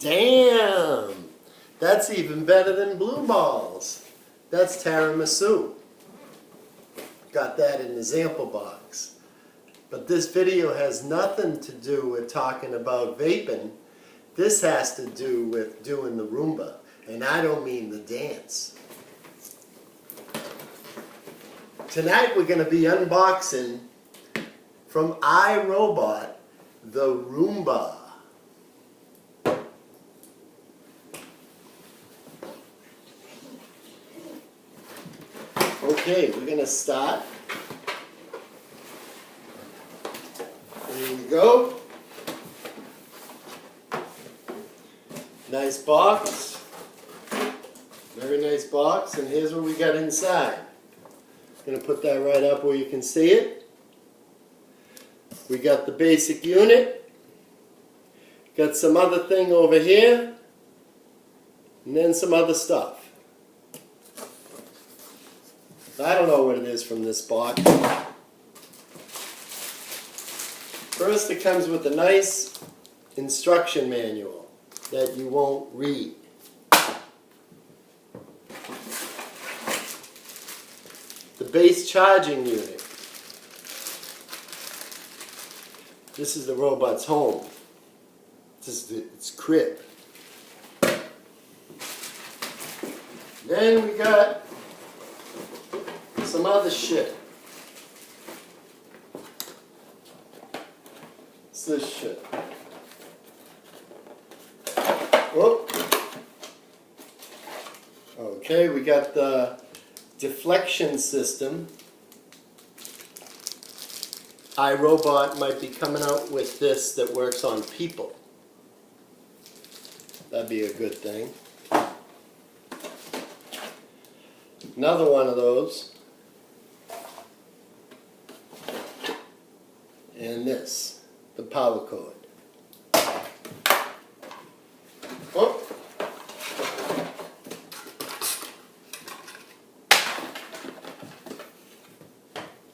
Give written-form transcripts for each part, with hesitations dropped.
Damn! That's even better than blue balls. That's tiramisu. Got that in the sample box. But this video has nothing to do with talking about vaping. This has to do with doing the Roomba. And I don't mean the dance. Tonight we're going to be unboxing from iRobot the Roomba. Okay, we're going to start. There you go. Nice box. Very nice box. And here's what we got inside. I'm going to put that right up where you can see it. We got the basic unit. Got some other thing over here. And then some other stuff. I don't know what it is from this box. First, it comes with a nice instruction manual that you won't read. The base charging unit. This is the robot's home. This is its crib. Then we got some other shit. What's this shit? Oh. Okay, we got the deflection system. iRobot might be coming out with this that works on people. That'd be a good thing. Another one of those. And this, the power cord. Oh.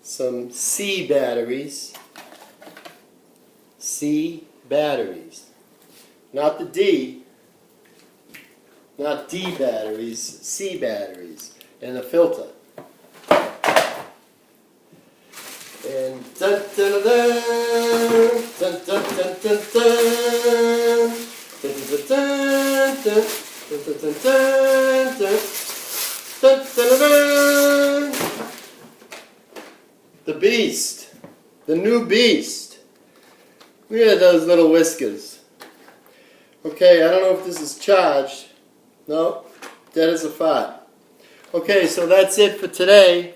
Some C batteries. C batteries. Not the D. Not D batteries, C batteries. And a filter. And dun dun dun dun dun dun dun dun dun dun dun dun dun. The Beast, the new Beast. Look at those little whiskers. Okay, I don't know if this is charged. No, dead as a fart. Okay, so that's it for today.